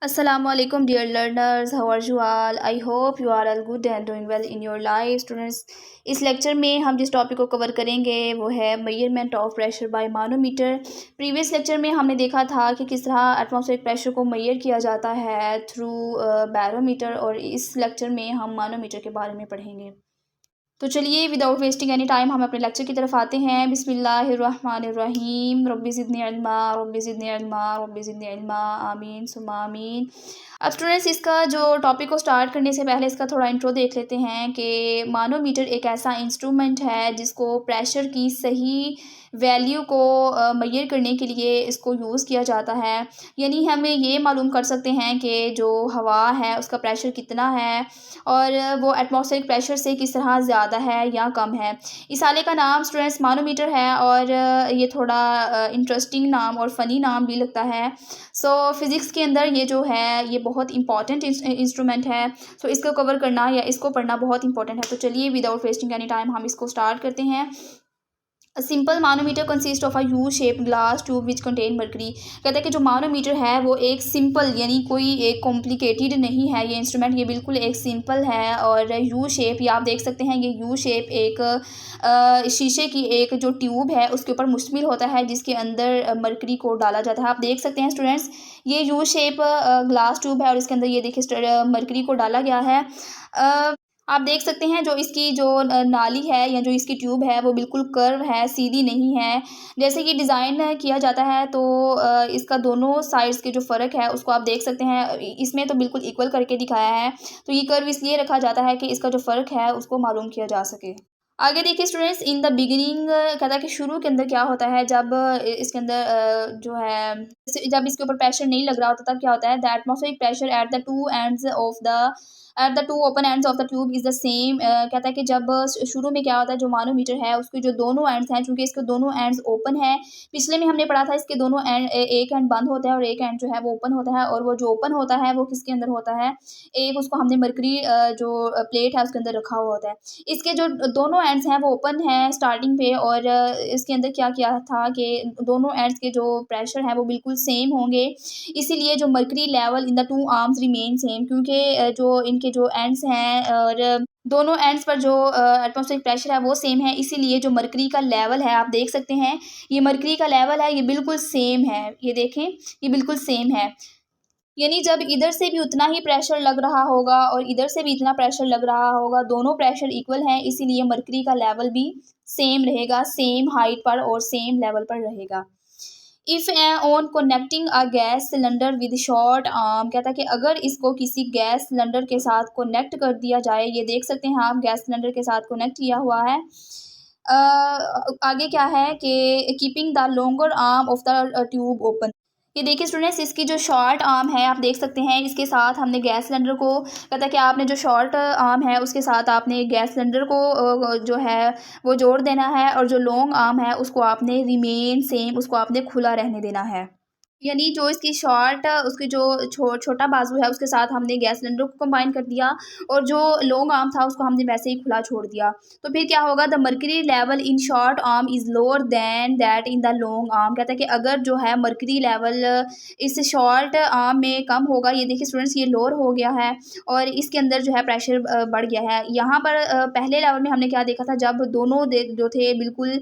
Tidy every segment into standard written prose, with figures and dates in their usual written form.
Assalamu alaikum dear learners, how are you all? I hope you are all good and doing well in your life. Students, इस lecture में हम जिस topic को cover करेंगे वो है measurement of pressure by manometer. Previous lecture में हमने देखा था कि किस तरह एटमॉस्फेरिक प्रेशर को मेजर किया जाता है थ्रू बैरोमीटर, और इस लेक्चर में हम मानोमीटर के बारे में पढ़ेंगे। तो चलिए विदाउट वेस्टिंग एनी टाइम हम अपने लेक्चर की तरफ आते हैं। बिस्मिल्लाहिर्रहमानिर्रहीम। रब्बी ज़िदनी इल्मा, रब्बी ज़िदनी इल्मा, रब्बी ज़िदनी इल्मा, आमीन सुम्मा आमीन। अब स्टूडेंट्स, इसका जो टॉपिक को स्टार्ट करने से पहले इसका थोड़ा इंट्रो देख लेते हैं कि मानोमीटर एक ऐसा इंस्ट्रूमेंट है जिसको प्रेशर की सही वैल्यू को मेजर करने के लिए इसको यूज़ किया जाता है। यानी हमें ये मालूम कर सकते हैं कि जो हवा है उसका प्रेशर कितना है और वो एटमॉस्फेरिक प्रेशर से किस तरह ज़्यादा है या कम है। इस आले का नाम स्टूडेंट्स मानोमीटर है और ये थोड़ा इंटरेस्टिंग नाम और फ़नी नाम भी लगता है। सो फिज़िक्स के अंदर ये जो है ये बहुत इंपॉर्टेंट इंस्ट्रूमेंट है। सो इसको कवर करना या इसको पढ़ना बहुत इंपॉर्टेंट है। तो चलिए विदाउट वेस्टिंग एनी टाइम हम इसको स्टार्ट करते हैं। A simple manometer consists of a U-shaped glass tube which contain mercury। कहता है कि जो मानोमीटर है वो एक सिंपल यानी कोई एक कॉम्प्लिकेटेड नहीं है। ये इंस्ट्रूमेंट ये बिल्कुल एक सिंपल है और यू शेप, ये आप देख सकते हैं ये यू शेप एक शीशे की एक जो ट्यूब है उसके ऊपर मुश्तमिल होता है जिसके अंदर मरकरी को डाला जाता है। आप देख सकते हैं स्टूडेंट्स, ये यू शेप ग्लास ट्यूब है और इसके अंदर ये देखिए मरकरी को डाला गया है। आप देख सकते हैं जो इसकी जो नाली है या जो इसकी ट्यूब है वो बिल्कुल कर्व है, सीधी नहीं है। जैसे कि डिज़ाइन किया जाता है तो इसका दोनों साइड्स के जो फ़र्क है उसको आप देख सकते हैं। इसमें तो बिल्कुल इक्वल करके दिखाया है, तो ये कर्व इसलिए रखा जाता है कि इसका जो फ़र्क है उसको मालूम किया जा सके। आगे देखिए स्टूडेंट्स, इन द बिगिनिंग कहता है कि शुरू के अंदर क्या होता है जब इसके अंदर जो है जब इसके ऊपर प्रेशर नहीं लग रहा होता तब क्या होता है, the atmospheric pressure at the two open ends of the tube is the same. कहता है कि जब शुरू में क्या होता है जो मानोमीटर है उसके जो दोनों एंड्स हैं, चूँकि इसके दोनों एंड्स ओपन है, पिछले में हमने पढ़ा था इसके दोनों एंड एक एंड बंद होता है और एक एंड जो है वो ओपन होता है। और वो जो ओपन होता है वो किसके अंदर होता है, एक उसको हमने मरकरी जो प्लेट है उसके अंदर रखा हुआ होता है। इसके जो दोनों एंड्स हैं वो ओपन हैं स्टार्टिंग पे, और इसके अंदर क्या किया था कि दोनों एंड्स के जो प्रेशर है वो बिल्कुल सेम होंगे। इसीलिए जो mercury level in the two arms remain same, क्योंकि जो इनके जो एंड्स हैं और दोनों एंड्स पर जो एटमॉस्फेरिक प्रेशर है वो सेम है, इसीलिए जो मरकरी का लेवल है आप देख सकते हैं, ये मरकरी का लेवल है ये बिल्कुल सेम है। ये देखें ये बिल्कुल सेम है। यानी जब इधर से भी उतना ही प्रेशर लग रहा होगा और इधर से भी इतना प्रेशर लग रहा होगा, दोनों प्रेशर इक्वल हैं, इसीलिए मरकरी का लेवल भी सेम रहेगा, सेम हाइट पर और सेम लेवल पर रहेगा। If on connecting a gas cylinder with short arm, कहता है कि अगर इसको किसी गैस सिलेंडर के साथ कनेक्ट कर दिया जाए, ये देख सकते हैं आप गैस सिलेंडर के साथ कनेक्ट किया हुआ है। आगे क्या है कि keeping the longer arm of the tube open. ये देखिए स्टूडेंट्स, इसकी जो शॉर्ट आर्म है आप देख सकते हैं, इसके साथ हमने गैस सिलेंडर को, कहता है कि आपने जो शॉर्ट आर्म है उसके साथ आपने गैस सिलेंडर को जो है वो जोड़ देना है, और जो लॉन्ग आर्म है उसको आपने रिमेन सेम, उसको आपने खुला रहने देना है। यानी जो इसकी शॉर्ट उसकी जो छोटा बाजू है उसके साथ हमने गैस सिलेंडर को कंबाइन कर दिया, और जो लॉन्ग आर्म था उसको हमने वैसे ही खुला छोड़ दिया। तो फिर क्या होगा, the mercury level in short arm is lower than that in the long arm. कहता है कि अगर जो है मर्करी लेवल इस शॉर्ट आर्म में कम होगा, ये देखिए स्टूडेंट्स ये लोअर हो गया है और इसके अंदर जो है प्रेशर बढ़ गया है। यहाँ पर पहले लेवल में हमने क्या देखा था, जब दोनों जो थे बिल्कुल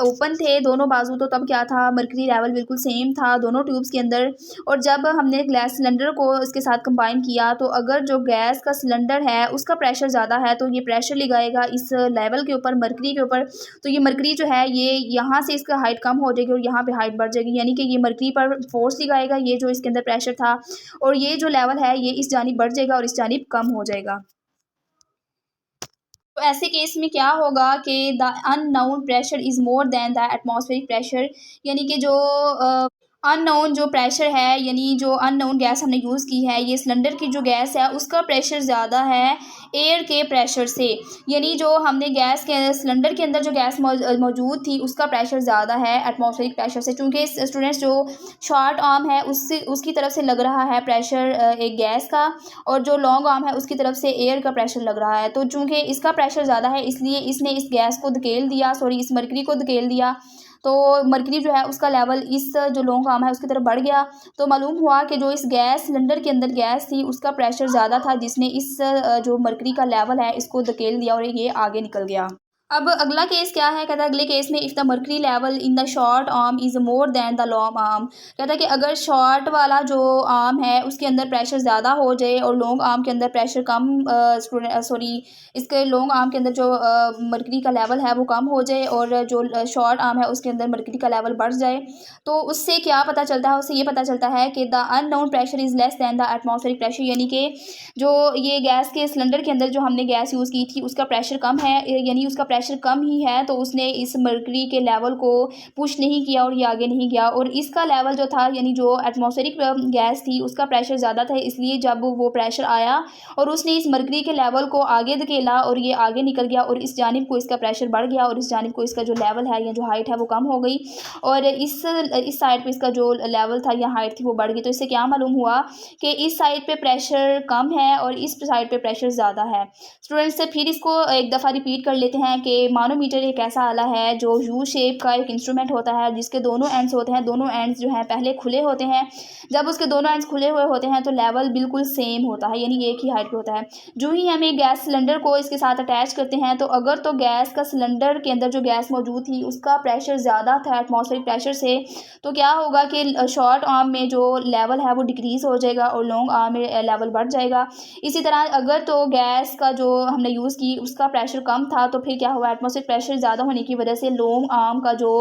ओपन थे दोनों बाजू, तो तब क्या था, मर्करी लेवल बिल्कुल सेम था दोनों ट्यूब्स के अंदर। और जब हमने गैस सिलेंडर को इसके साथ कंबाइन किया, तो अगर जो गैस का सिलेंडर है उसका प्रेशर ज़्यादा है तो ये प्रेशर लगाएगा इस लेवल के ऊपर, मर्करी के ऊपर। तो ये मर्करी जो है ये यहाँ से इसका हाइट कम हो जाएगी और यहाँ पे हाइट बढ़ जाएगी, यानी कि ये मर्करी पर फोर्स लगाएगा, ये जो इसके अंदर प्रेशर था, और ये जो लेवल है ये इस जानिब बढ़ जाएगा और इस जानिब कम हो जाएगा। तो ऐसे केस में क्या होगा कि the unknown pressure is more than the atmospheric pressure. यानी कि जो अननोन जो प्रेशर है, यानी जो अननोन गैस हमने यूज़ की है, ये सिलेंडर की जो गैस है उसका प्रेशर ज़्यादा है एयर के प्रेशर से। यानी जो हमने गैस के सिलेंडर के अंदर जो गैस मौजूद थी उसका प्रेशर ज़्यादा है एटमॉस्फेरिक प्रेशर से, क्योंकि स्टूडेंट्स जो शॉर्ट आर्म है उससे उसकी तरफ से लग रहा है प्रेशर एक गैस का, और जो लॉन्ग आर्म है उसकी तरफ से एयर का प्रेशर लग रहा है। तो चूँकि इसका प्रेशर ज़्यादा है इसलिए इसने इस गैस को धकेल दिया, इस मरकरी को धकेल दिया, तो मरकरी जो है उसका लेवल इस जो लॉन्ग आर्म है उसकी तरफ बढ़ गया। तो मालूम हुआ कि जो इस गैस सिलेंडर के अंदर गैस थी उसका प्रेशर ज़्यादा था, जिसने इस जो मरकरी का लेवल है इसको धकेल दिया और ये आगे निकल गया। अब अगला केस क्या है, कहता है अगले केस में if the mercury level in the short arm is more than the long arm, कहता है कि अगर शॉर्ट वाला जो आर्म है उसके अंदर प्रेशर ज़्यादा हो जाए और लॉन्ग आर्म के अंदर प्रेशर कम इसके लॉन्ग आर्म के अंदर जो मर्करी का लेवल है वो कम हो जाए और जो शॉर्ट आर्म है उसके अंदर मर्करी का लेवल बढ़ जाए, तो उससे क्या पता चलता है, उससे ये पता चलता है कि the unknown pressure is less than the atmospheric pressure, यानी कि जो ये गैस के सिलेंडर के अंदर जो हमने गैस यूज़ की थी उसका प्रेशर कम है, यानी उसका प्रेशर कम ही है, तो उसने इस मर्करी के लेवल को पुश नहीं किया और ये आगे नहीं गया। और इसका लेवल जो था यानी जो एटमॉस्फेरिक गैस थी उसका प्रेशर ज़्यादा था, इसलिए जब वो प्रेशर आया और उसने इस मर्करी के लेवल को आगे धकेला और ये आगे निकल गया और इस जानिब को इसका प्रेशर बढ़ गया और इस जानिब को इसका जो लेवल है या जो हाइट है वो कम हो गई और इस साइड पे इसका जो लेवल था या हाइट थी वो बढ़ गई। तो इससे क्या मालूम हुआ कि इस साइड पे प्रेशर कम है और इस साइड पे प्रेशर ज़्यादा है। स्टूडेंट्स से फिर इसको एक दफ़ा रिपीट कर लेते हैं कि मानोमीटर एक ऐसा आला है जो यू शेप का एक इंस्ट्रूमेंट होता है जिसके दोनों एंड्स होते हैं, दोनों एंड्स जो हैं पहले खुले होते हैं। जब उसके दोनों एंड्स खुले हुए होते हैं तो लेवल बिल्कुल सेम होता है, यानी एक ही हाइट पे होता है। जो ही हम एक गैस सिलेंडर को इसके साथ अटैच करते हैं तो अगर तो गैस का सिलेंडर के अंदर जो गैस मौजूद थी उसका प्रेशर ज़्यादा था एटमॉस्फेरिक प्रेशर से, तो क्या होगा कि शॉर्ट आर्म में जो लेवल है वो डिक्रीज़ हो जाएगा और लॉन्ग आर्म में लेवल बढ़ जाएगा। इसी तरह अगर तो गैस का जो हमने यूज़ की उसका प्रेशर कम था तो फिर क्या हुआ, एटमॉस्फेरिक प्रेशर ज़्यादा होने की वजह से लॉन्ग आर्म का जो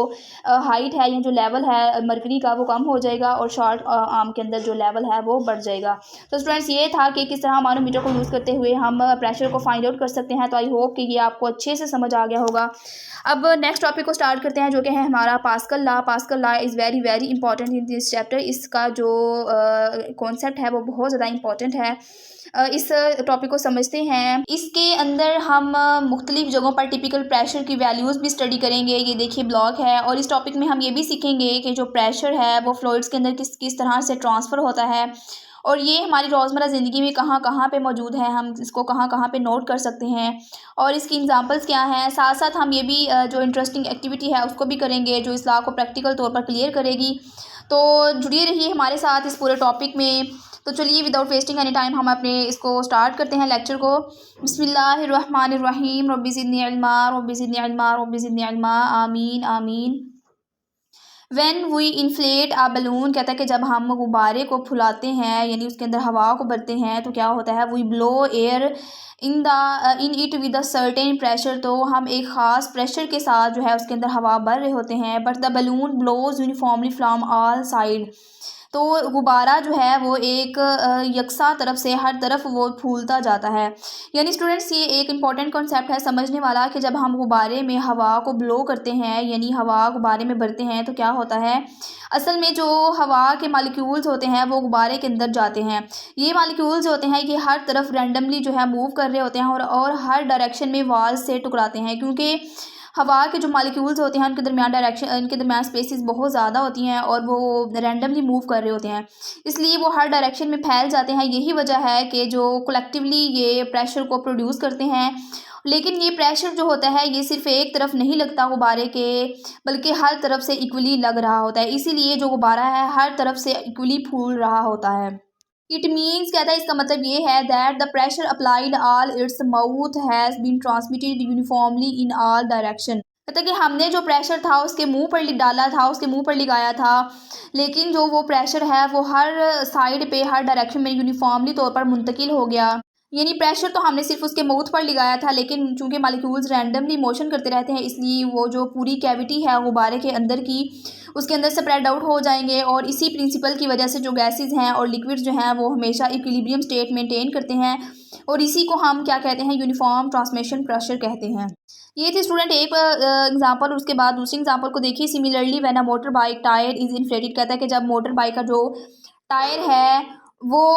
हाइट है या जो लेवल है मरकरी का वो कम हो जाएगा और शॉर्ट आर्म के अंदर जो लेवल है वो बढ़ जाएगा। तो स्टूडेंट्स ये था कि किस तरह मानोमीटर को यूज़ करते हुए हम प्रेशर को फाइंड आउट कर सकते हैं। तो आई होप कि ये आपको अच्छे से समझ आ गया होगा। अब नेक्स्ट टॉपिक को स्टार्ट करते हैं जो कि है हमारा pascal law. Pascal law is very very important in this chapter. इसका जो कॉन्सेप्ट है वो बहुत ज़्यादा इंपॉर्टेंट है। इस टॉपिक को समझते हैं। इसके अंदर हम मुख्तलिफ जगहों पर टिपिकल प्रेशर की वैल्यूज़ भी स्टडी करेंगे। ये देखिए ब्लॉक है और इस टॉपिक में हम ये भी सीखेंगे कि जो प्रेशर है वो फ्लूइड्स के अंदर किस किस तरह से ट्रांसफ़र होता है और ये हमारी रोज़मर्रा ज़िंदगी में कहाँ कहाँ पे मौजूद है, हम इसको कहाँ कहाँ पे नोट कर सकते हैं और इसकी एग्जांपल्स क्या हैं। साथ साथ हम ये भी जो इंटरेस्टिंग एक्टिविटी है उसको भी करेंगे जो इस लॉ को प्रैक्टिकल तौर पर क्लियर करेगी। तो जुड़िए रहिए हमारे साथ इस पूरे टॉपिक में। तो चलिए विदाउट वेस्टिंग एनी टाइम हम अपने इसको स्टार्ट करते हैं लेक्चर को। बिस्मिल्लाहिर्रहमानिर्रहीम रब्बी ज़िदनी इल्मा रब्बी ज़िदनी इल्मा रब्बी ज़िदनी इल्मा आमीन आमीन। When we inflate a balloon, कहता है कि जब हम गुब्बारे को फुलाते हैं यानी उसके अंदर हवा को भरते हैं तो क्या होता है, we blow air in it with a certain pressure, तो हम एक ख़ास प्रेशर के साथ जो है उसके अंदर हवा भर रहे होते हैं। But the balloon blows uniformly from all side, तो गुब्बारा जो है वो एक यकसा तरफ से हर तरफ वो फूलता जाता है। यानी स्टूडेंट्स ये एक इम्पॉर्टेंट कॉन्सेप्ट है समझने वाला कि जब हम गुब्बारे में हवा को ब्लो करते हैं यानी हवा गुब्बारे में भरते हैं तो क्या होता है, असल में जो हवा के मालिक्यूल्स होते हैं वो गुब्बारे के अंदर जाते हैं। ये मालिक्यूल्स होते हैं कि हर तरफ रैंडमली जो है मूव कर रहे होते हैं और हर डायरेक्शन में वॉल से टकराते हैं, क्योंकि हवा के जो मालिक्यूल्स होते हैं उनके दरमियान इनके दरमियान स्पेसिस बहुत ज़्यादा होती हैं और वो रैंडमली मूव कर रहे होते हैं, इसलिए वो हर डायरेक्शन में फैल जाते हैं। यही वजह है कि जो कलेक्टिवली ये प्रेशर को प्रोड्यूस करते हैं। लेकिन ये प्रेशर जो होता है ये सिर्फ एक तरफ नहीं लगता गुब्बारे के, बल्कि हर तरफ से इक्वली लग रहा होता है, इसीलिए जो गुब्बारा है हर तरफ से इक्वली फूल रहा होता है। इट मीन्स, कहता है इसका मतलब ये है that the pressure applied all its mouth has been transmitted uniformly in all direction, कहता है कि हमने जो प्रेशर था उसके मुंह पर डाला था, उसके मुंह पर लगाया था, लेकिन जो वो प्रेशर है वो हर साइड पे हर डायरेक्शन में यूनिफॉर्मली तौर पर मुंतकिल हो गया। यानी प्रेशर तो हमने सिर्फ उसके माउथ पर लगाया था, लेकिन चूंकि मालिक्यूल्स रैंडमली मोशन करते रहते हैं इसलिए वो जो पूरी कैविटी है गुब्बारे के अंदर की उसके अंदर स्प्रेड आउट हो जाएंगे और इसी प्रिंसिपल की वजह से जो गैसेस हैं और लिक्विड्स जो हैं वो हमेशा इक्विलिब्रियम स्टेट मेंटेन करते हैं और इसी को हम क्या कहते हैं, यूनिफॉर्म ट्रांसमिशन प्रेशर कहते हैं। ये थे स्टूडेंट एक एग्जांपल। उसके बाद दूसरी एग्जांपल को देखिए। Similarly when a motor bike tyre is inflated, कहता है कि जब मोटर बाइक का जो टायर है वो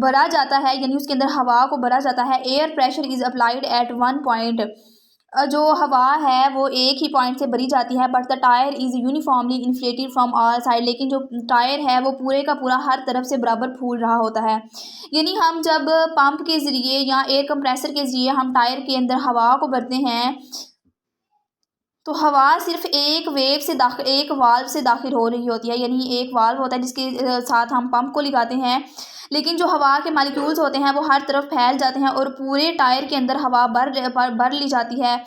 भरा जाता है यानी उसके अंदर हवा को भरा जाता है, air pressure is applied at one point, जो हवा है वो एक ही पॉइंट से भरी जाती है, but the tyre is uniformly inflated from all side, लेकिन जो टायर है वो पूरे का पूरा हर तरफ से बराबर फूल रहा होता है। यानी हम जब पंप के ज़रिए या एयर कंप्रेसर के ज़रिए हम टायर के अंदर हवा को भरते हैं तो हवा सिर्फ एक वेव से दाखिल, एक वाल्व से दाखिल हो रही होती है, यानी एक वाल्व होता है जिसके साथ हम पंप को लगाते हैं, लेकिन जो हवा के मालिक्यूल्स होते हैं वो हर तरफ फैल जाते हैं और पूरे टायर के अंदर हवा भर ली जाती है।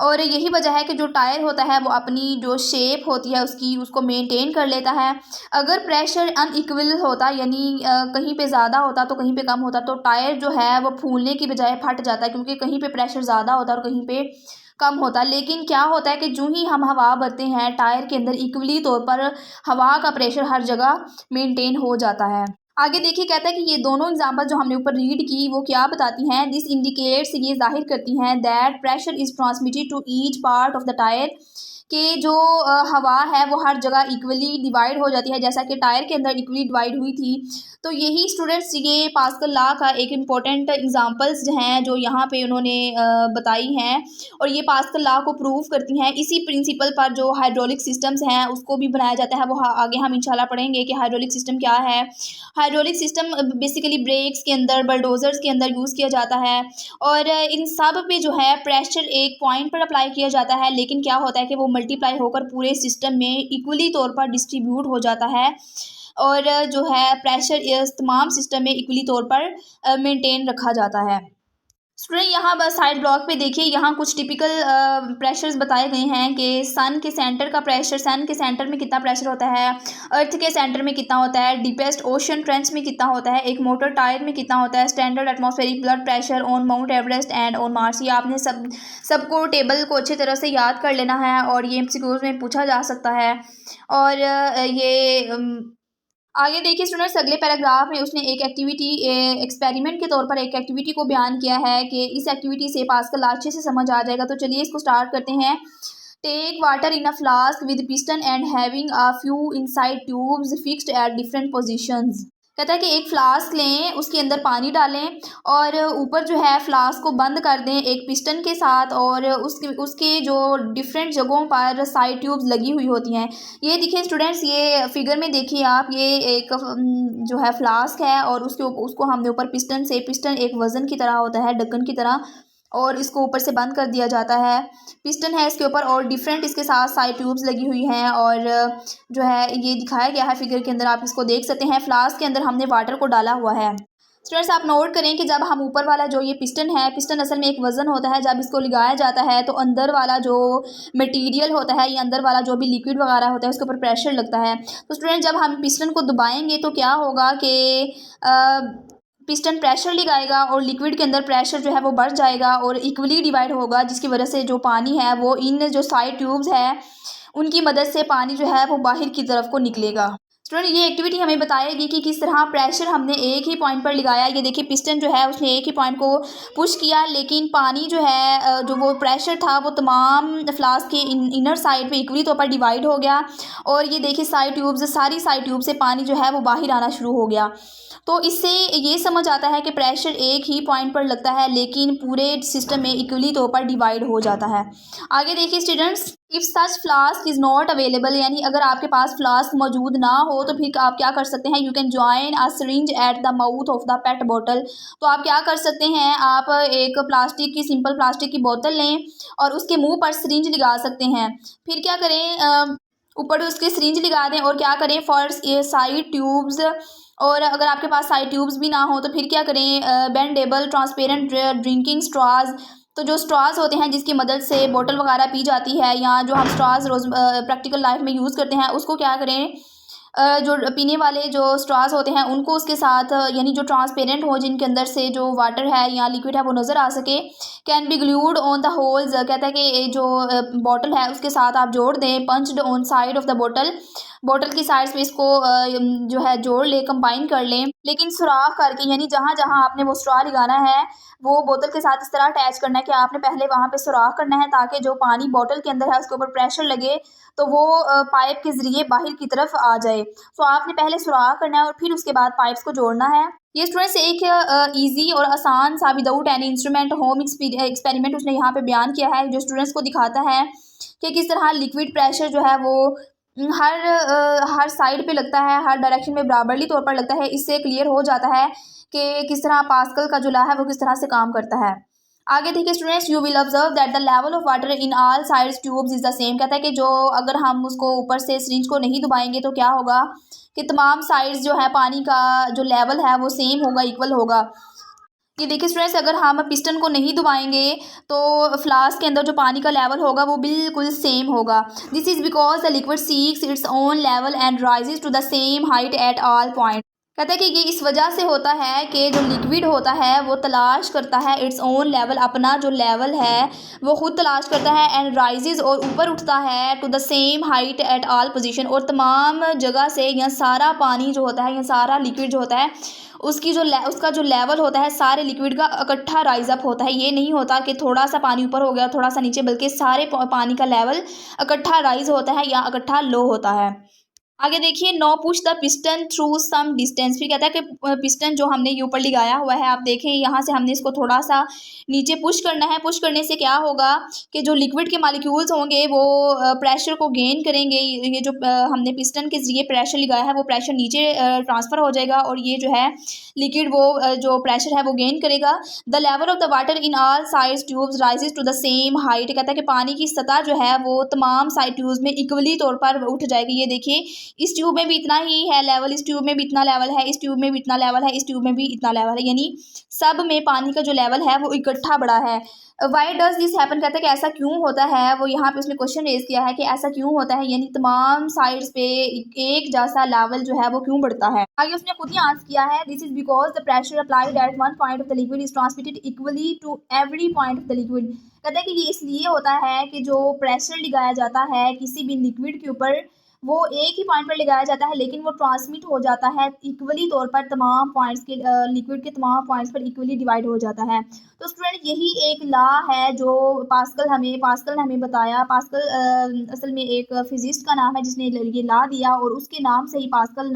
और यही वजह है कि जो टायर होता है वो अपनी जो शेप होती है उसकी, उसको मेंटेन कर लेता है। अगर प्रेशर अनइक्वल होता, यानी कहीं पे ज़्यादा होता तो कहीं पे कम होता, तो टायर जो है वो फूलने की बजाय फट जाता है, क्योंकि कहीं पे प्रेशर ज़्यादा होता है और कहीं पे कम होता है। लेकिन क्या होता है कि जो ही हम हवा भरते हैं टायर के अंदर, इक्वली तौर पर हवा का प्रेशर हर जगह मेंटेन हो जाता है। आगे देखिए, कहता है कि ये दोनों एग्जांपल जो हमने ऊपर रीड की वो क्या बताती हैं, दिस इंडिकेट्स, ये जाहिर करती हैं that pressure is transmitted to each part of the tyre, कि जो हवा है वो हर जगह इक्वली डिवाइड हो जाती है, जैसा कि टायर के अंदर इक्वली डिवाइड हुई थी। तो यही स्टूडेंट्स ये पास्कल लॉ का एक इम्पॉर्टेंट एग्जांपल्स हैं जो यहाँ पे उन्होंने बताई हैं, और ये पास्कल लॉ को प्रूव करती हैं। इसी प्रिंसिपल पर जो हाइड्रोलिक सिस्टम्स हैं उसको भी बनाया जाता है, वो आगे हम इंशाल्लाह पढ़ेंगे कि हाइड्रोलिक सिस्टम क्या है। हाइड्रोलिक सिस्टम बेसिकली ब्रेक्स के अंदर, बलडोजर्स के अंदर यूज़ किया जाता है, और इन सब पे जो है प्रेशर एक पॉइंट पर अप्लाई किया जाता है, लेकिन क्या होता है कि वो मल्टीप्लाई होकर पूरे सिस्टम में इक्वली तौर पर डिस्ट्रीब्यूट हो जाता है, और जो है प्रेशर इस तमाम सिस्टम में इक्वली तौर पर मेंटेन रखा जाता है। स्टूडेंट यहाँ बस साइड ब्लॉक पे देखिए, यहाँ कुछ टिपिकल प्रेशर्स बताए गए हैं कि सन के सेंटर का प्रेशर, सन के सेंटर में कितना प्रेशर होता है, अर्थ के सेंटर में कितना होता है, डीपेस्ट ओशन ट्रेंच में कितना होता है, एक मोटर टायर में कितना होता है, standard atmospheric blood pressure on mount Everest and on Mars. ये आपने सबको टेबल को अच्छी तरह से याद कर लेना है, और ये एमसीक्यूज में पूछा जा सकता है। और आगे देखिए स्टूडेंट्स, अगले पैराग्राफ में उसने एक एक्टिविटी, एक्सपेरिमेंट के तौर पर एक एक्टिविटी को बयान किया है कि इस एक्टिविटी से पास्कल अच्छे से समझ आ जाएगा। तो चलिए इसको स्टार्ट करते हैं। Take water in a flask with piston and having a few inside tubes fixed at different positions. कहता है कि एक फ्लास्क लें, उसके अंदर पानी डालें और ऊपर जो है फ्लास्क को बंद कर दें एक पिस्टन के साथ, और उसके जो डिफरेंट जगहों पर साइड ट्यूब्स लगी हुई होती हैं। ये देखिए स्टूडेंट्स, ये फिगर में देखिए आप, ये एक जो है फ्लास्क है, और उसको हमने ऊपर पिस्टन से, पिस्टन एक वज़न की तरह होता है, ढक्कन की तरह, और इसको ऊपर से बंद कर दिया जाता है। पिस्टन है इसके ऊपर, और डिफरेंट इसके साथ साइड ट्यूब्स लगी हुई हैं, और जो है ये दिखाया गया है फिगर के अंदर, आप इसको देख सकते हैं। फ्लास्क के अंदर हमने वाटर को डाला हुआ है। स्टूडेंट्स आप नोट करें कि जब हम ऊपर वाला जो ये पिस्टन है, पिस्टन असल में एक वज़न होता है, जब इसको लगाया जाता है तो अंदर वाला जो मटेरियल होता है, या अंदर वाला जो भी लिक्विड वगैरह होता है उसके ऊपर प्रेशर लगता है। तो स्टूडेंट जब हम पिस्टन को दबाएंगे तो क्या होगा कि पिस्टन प्रेशर लगाएगा और लिक्विड के अंदर प्रेशर जो है वो बढ़ जाएगा और इक्वली डिवाइड होगा, जिसकी वजह से जो पानी है वो इन जो साइड ट्यूब्स है उनकी मदद से पानी जो है वो बाहर की तरफ को निकलेगा। स्टूडेंट ये एक्टिविटी हमें बताएगी कि किस तरह प्रेशर हमने एक ही पॉइंट पर लगाया। ये देखिए पिस्टन जो है उसने एक ही पॉइंट को पुश किया, लेकिन पानी जो है जो वो प्रेशर था वो तमाम फ्लास्क के इनर साइड पे इक्वली तौर पर डिवाइड हो गया, और ये देखिए साइड ट्यूब्स, सारी साइड ट्यूब से पानी जो है वो बाहर आना शुरू हो गया। तो इससे ये समझ आता है कि प्रेशर एक ही पॉइंट पर लगता है, लेकिन पूरे सिस्टम में इक्वली तौर पर डिवाइड हो जाता है। आगे देखिए students, if such flask is not available, यानी अगर आपके पास फ्लास्क मौजूद ना हो तो फिर आप क्या कर सकते हैं, you can join a syringe at the mouth of the pet bottle. तो आप क्या कर सकते हैं, आप एक प्लास्टिक की, सिंपल प्लास्टिक की बोतल लें और उसके मुंह पर सिरिंज लगा सकते हैं। फिर क्या करें, ऊपर उसके सिरिंज लगा दें, और क्या करें, फर्स्ट ये साइड ट्यूब्स, और अगर आपके पास साइड ट्यूब्स भी ना हो तो फिर क्या करें, बेंडेबल ट्रांसपेरेंट ड्रिंकिंग स्ट्रॉज। तो जो स्ट्रॉज होते हैं जिसकी मदद से बोतल वगैरह पी जाती है, या जो हम स्ट्रॉज रोज़ प्रैक्टिकल लाइफ में यूज़ करते हैं, उसको क्या करें, जो पीने वाले जो स्ट्रॉज होते हैं उनको उसके साथ, यानी जो ट्रांसपेरेंट हो, जिनके अंदर से जो वाटर है या लिक्विड है वो नज़र आ सके, can be glued on the holes. कहता है कि जो बॉटल है उसके साथ आप जोड़ दें, punched on side of the bottle, bottle की साइड्स पे इसको जो है जोड़ ले, कंबाइन कर लें, लेकिन सुराख करके, यानी जहाँ जहाँ आपने वो स्ट्रॉ लगाना है वो बोतल के साथ इस तरह अटैच करना है कि आपने पहले वहाँ पे सुराख करना है, ताकि जो पानी बोतल के अंदर है उसके ऊपर प्रेशर लगे तो वो पाइप के ज़रिए बाहर की तरफ आ जाए। तो आपने पहले सुराख करना है और फिर उसके बाद पाइप्स को जोड़ना है। ये स्टूडेंट्स एक इजी और आसान सा without any instrument home experiment उसने यहाँ पे बयान किया है, जो स्टूडेंट्स को दिखाता है कि किस तरह लिक्विड प्रेशर जो है वो हर साइड पे लगता है, हर डायरेक्शन में बराबरली तौर पर लगता है। इससे क्लियर हो जाता है कि किस तरह पास्कल का जो लॉ है वो किस तरह से काम करता है। आगे देखिए students, you will observe that the level of water in all sides tubes is the same. कहता है कि जो अगर हम उसको ऊपर से सिरिंज को नहीं दबाएंगे तो क्या होगा कि तमाम साइड्स जो है पानी का जो लेवल है वो सेम होगा, इक्वल होगा। ये देखिए स्टूडेंट्स, अगर हम पिस्टन को नहीं दबाएंगे तो फ्लास्क के अंदर जो पानी का लेवल होगा वो बिल्कुल सेम होगा। This is because the liquid seeks its own level and rises to the same height at all point. कहता है कि ये इस वजह से होता है कि जो लिक्विड होता है वो तलाश करता है इट्स ओन लेवल, अपना जो लेवल है वो खुद तलाश करता है, एंड राइजेस और ऊपर उठता है to the same height at all position, और तमाम जगह से यहाँ सारा पानी जो होता है, यहाँ सारा लिक्विड जो होता है उसका जो लेवल होता है सारे लिक्विड का इकट्ठा राइज अप होता है। ये नहीं होता कि थोड़ा सा पानी ऊपर हो गया थोड़ा सा नीचे, बल्कि सारे पानी का लेवल इकट्ठा राइज होता है या इकट्ठा लो होता है। आगे देखिए, now push the piston through some distance. फिर कहता है कि पिस्टन जो हमने ये ऊपर लगाया हुआ है, आप देखें यहाँ से हमने इसको थोड़ा सा नीचे पुश करना है। पुश करने से क्या होगा कि जो लिक्विड के मॉलिक्यूल्स होंगे वो प्रेशर को गेन करेंगे। ये जो हमने पिस्टन के जरिए प्रेशर लगाया है वो प्रेशर नीचे ट्रांसफ़र हो जाएगा और ये जो है लिक्विड वो जो प्रेशर है वो गेन करेगा। The level of the water in all side tubes rises to the same height. कहता है कि पानी की सतह जो है वो तमाम साइड ट्यूब्स में इक्वली तौर पर उठ जाएगी। ये देखिए, इस ट्यूब में भी इतना ही है लेवल, इस ट्यूब में भी इतना लेवल है, इस ट्यूब में भी इतना लेवल है, इस ट्यूब में भी इतना लेवल है, यानी सब में पानी का जो लेवल है वो इकट्ठा बड़ा है। Why does this happen. कहता है कि ऐसा क्यों होता है, वो यहाँ पे उसने क्वेश्चन रेज किया है कि ऐसा क्यों होता है, यानी तमाम साइड्स पे एक जैसा लेवल जो है वो क्यों बढ़ता है। आगे उसने खुद ही आंसर किया है, this is because the pressure applied at one point of the liquid is transmitted equally to every point of the liquid. कहता है कि ये इसलिए होता है कि जो प्रेशर लगाया जाता है किसी भी लिक्विड के ऊपर वो एक ही पॉइंट पर लगाया जाता है, लेकिन वो ट्रांसमिट हो जाता है इक्वली तौर पर तमाम पॉइंट्स के लिक्विड के तमाम पॉइंट्स पर इक्वली डिवाइड हो जाता है। तो स्टूडेंट यही एक लॉ है जो पास्कल ने हमें बताया। पास्कल असल में एक फिजिस्ट का नाम है जिसने ये लॉ दिया और उसके नाम से ही पास्कल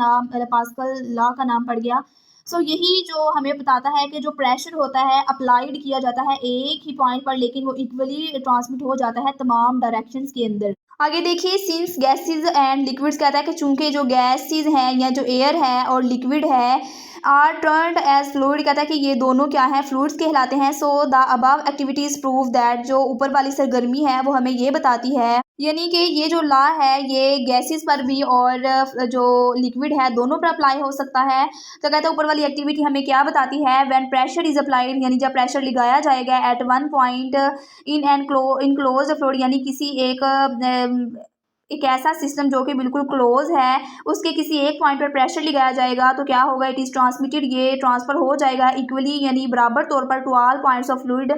लॉ का नाम पड़ गया। सो यही जो हमें बताता है कि जो प्रेशर होता है अप्लाइड किया जाता है एक ही पॉइंट पर, लेकिन वो इक्वली ट्रांसमिट हो जाता है तमाम डायरेक्शंस के अंदर। आगे देखिए, सिंस गैसेस एंड लिक्विड्स, कहता है कि चूंकि जो गैसेस हैं या जो एयर है और लिक्विड है आर टर्न्ड एज फ्लूइड। कहता है कि ये दोनों क्या है, फ्लूइड्स कहलाते हैं। So the above activities prove that, जो ऊपर वाली सरगर्मी है वो हमें ये बताती है, यानी कि ये जो लॉ है ये गैसेस पर भी और जो लिक्विड है दोनों पर अप्लाई हो सकता है। तो कहता है ऊपर वाली एक्टिविटी हमें क्या बताती है, व्हेन प्रेशर इज अप्लाइड, यानी जब प्रेशर लगाया जाएगा at one point in enclose fluid, यानी किसी एक ऐसा सिस्टम जो कि बिल्कुल क्लोज है उसके किसी एक पॉइंट पर प्रेशर लगाया जाएगा तो क्या होगा, इट इज़ ट्रांसमिटेड, ये ट्रांसफ़र हो जाएगा इक्वली, यानी बराबर तौर पर to all points of fluid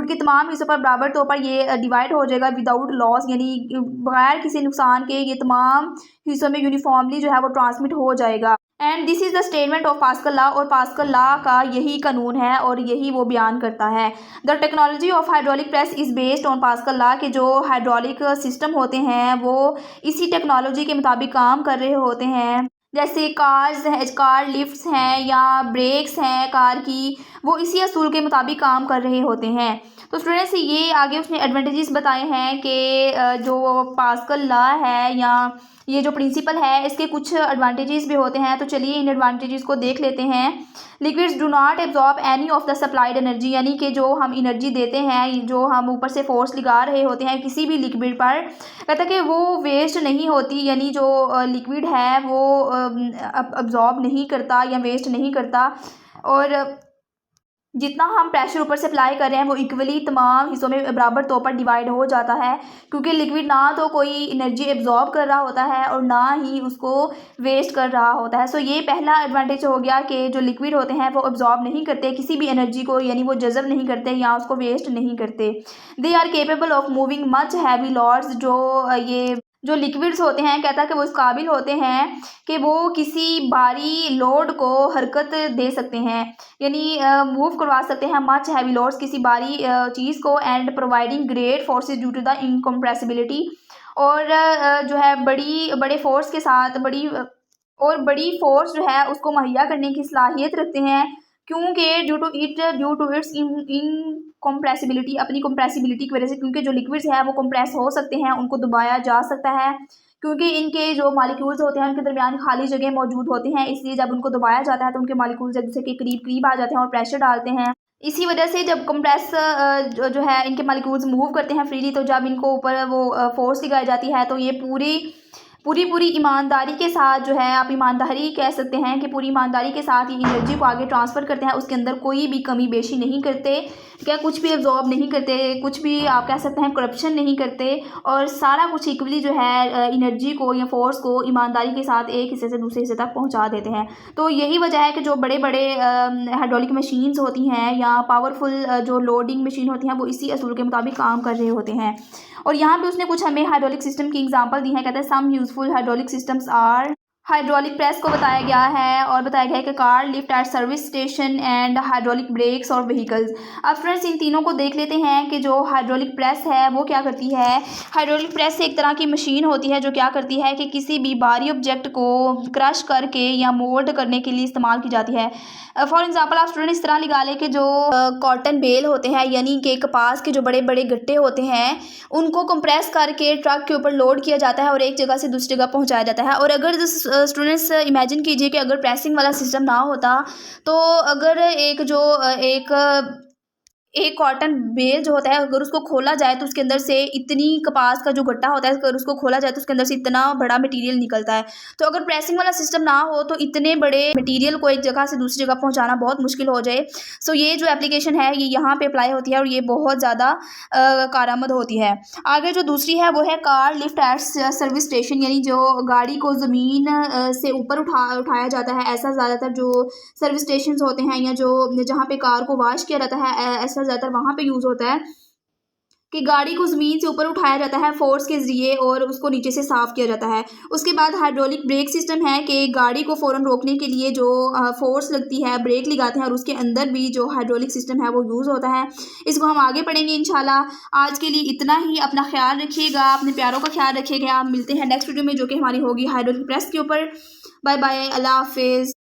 के तमाम हिस्सों पर बराबर तौर पर ये डिवाइड हो जाएगा विदाउट लॉस, यानी बगैर किसी नुकसान के ये तमाम हिस्सों में यूनिफॉर्मली जो है वो ट्रांसमिट हो जाएगा। And this is the statement of pascal law, और पास्कल लॉ का यही कानून है और यही वो बयान करता है। The technology of hydraulic press is based on pascal law, के जो हाइड्रोलिक सिस्टम होते हैं वो इसी टेक्नोलॉजी के मुताबिक काम कर रहे होते हैं। जैसे कार लिफ्ट्स हैं या ब्रेक्स हैं कार की, वो इसी असूल के मुताबिक काम कर रहे होते हैं। तो स्टूडेंट्स ये आगे उसने एडवांटेजेस बताए हैं कि जो पास्कल लॉ है या ये जो प्रिंसिपल है इसके कुछ एडवांटेजेस भी होते हैं। तो चलिए इन एडवांटेजेस को देख लेते हैं। Liquids do not absorb any of the supplied energy, यानी कि जो हम एनर्जी देते हैं, जो हम ऊपर से फोर्स लगा रहे होते हैं किसी भी लिक्विड पर, कहता है कि वो वेस्ट नहीं होती, यानी जो लिक्विड है वो अब्जॉर्ब नहीं करता या वेस्ट नहीं करता, और जितना हम प्रेशर ऊपर से अप्लाई कर रहे हैं वो इक्वली तमाम हिस्सों में बराबर तौर पर डिवाइड हो जाता है, क्योंकि लिक्विड ना तो कोई एनर्जी एब्जॉर्ब कर रहा होता है और ना ही उसको वेस्ट कर रहा होता है। सो ये पहला एडवांटेज हो गया कि जो लिक्विड होते हैं वो एब्जॉर्ब नहीं करते किसी भी एनर्जी को, यानी वो जज़ब नहीं करते या उसको वेस्ट नहीं करते। They are capable of moving much heavy loads, जो लिक्विड्स होते हैं, कहता है कि वो इस काबिल होते हैं कि वो किसी भारी लोड को हरकत दे सकते हैं, यानी मूव करवा सकते हैं मच हैवी लोड्स, किसी भारी चीज़ को, and providing great forces due to the incompressibility, और जो है बड़े फोर्स के साथ बड़ी फोर्स जो है उसको मुहैया करने की सलाहियत रखते हैं, क्योंकि ड्यू टू इट्स इनकम्प्रेसिबिलिटी, अपनी कंप्रेसिबिलिटी की वजह से, क्योंकि जो लिक्विड्स है वो कंप्रेस हो सकते हैं, उनको दबाया जा सकता है, क्योंकि इनके जो मॉलिक्यूल्स होते हैं उनके दरमियान खाली जगह मौजूद होते हैं, इसलिए जब उनको दबाया जाता है तो उनके मॉलिक्यूल्स एक दूसरे के करीब करीब आ जाते हैं और प्रेशर डालते हैं। इसी वजह से जब कंप्रेस जो है इनके मॉलिक्यूल्स मूव करते हैं फ्रीली, तो जब इनको ऊपर वो फोर्स लगाई जाती है तो ये पूरी ईमानदारी के साथ जो है, आप ईमानदारी कह सकते हैं कि पूरी ईमानदारी के साथ ये एनर्जी को आगे ट्रांसफ़र करते हैं। उसके अंदर कोई भी कमी बेशी नहीं करते, क्या कुछ भी एब्जॉर्ब नहीं करते, कुछ भी आप कह सकते हैं करप्शन नहीं करते, और सारा कुछ इक्वली जो है एनर्जी को या फोर्स को ईमानदारी के साथ एक हिस्से से दूसरे हिस्से तक पहुंचा देते हैं। तो यही वजह है कि जो बड़े बड़े हाइड्रोलिक मशीन्स होती हैं या पावरफुल जो लोडिंग मशीन होती हैं वो इसी असूल के मुताबिक काम कर रहे होते हैं। और यहाँ पे उसने कुछ हमें हाइड्रोलिक सिस्टम की एग्जांपल दी है। कहते हैं some useful hydraulic systems are, hydraulic press को बताया गया है और बताया गया है कि car lift at service station and hydraulic brakes और व्हीकल्स। अब फ्रेंड्स इन तीनों को देख लेते हैं कि जो हाइड्रोलिक प्रेस है वो क्या करती है। हाइड्रोलिक प्रेस एक तरह की मशीन होती है जो क्या करती है कि किसी भी भारी ऑब्जेक्ट को क्रश करके या मोल्ड करने के लिए इस्तेमाल की जाती है। फॉर एग्जांपल आप स्टूडेंट इस तरह लगा लें कि जो कॉटन बेल होते हैं यानी कि कपास के जो बड़े बड़े गट्टे होते हैं उनको कंप्रेस करके ट्रक के ऊपर लोड किया जाता है और एक जगह से दूसरी जगह पहुंचाया जाता है। और अगर स्टूडेंट्स इमेजिन कीजिए कि अगर प्रेसिंग वाला सिस्टम ना होता, तो अगर एक कॉटन बेल जो होता है अगर उसको खोला जाए तो उसके अंदर से इतनी कपास का जो गट्टा होता है अगर उसको खोला जाए तो उसके अंदर से इतना बड़ा मटेरियल निकलता है। तो अगर प्रेसिंग वाला सिस्टम ना हो तो इतने बड़े मटेरियल को एक जगह से दूसरी जगह पहुंचाना बहुत मुश्किल हो जाए। सो ये जो एप्लीकेशन है ये यहाँ पे अप्लाई होती है और ये बहुत ज़्यादा कारआमद होती है। आगे जो दूसरी है वो है car lift at service station, यानी जो गाड़ी को ज़मीन से ऊपर उठाया जाता है। ऐसा ज़्यादातर जो सर्विस स्टेशन होते हैं या जो जहाँ पे कार को वॉश किया जाता है ऐसा ज़्यादातर वहाँ पे यूज़ होता है कि गाड़ी को ज़मीन से ऊपर उठाया जाता है फोर्स के ज़रिए और उसको नीचे से साफ़ किया जाता है। उसके बाद हाइड्रोलिक ब्रेक सिस्टम है कि गाड़ी को फ़ौरन रोकने के लिए जो फोर्स लगती है ब्रेक लगाते हैं और उसके अंदर भी जो हाइड्रोलिक सिस्टम है वो यूज़ होता है। इसको हम आगे पढ़ेंगे इंशाल्लाह। आज के लिए इतना ही। अपना ख्याल रखिएगा, अपने प्यारों का ख्याल रखिएगा। आप मिलते हैं नेक्स्ट वीडियो में जो कि हमारी होगी हाइड्रोलिक प्रेस के ऊपर। बाय बाय, अल्लाह हाफिज़।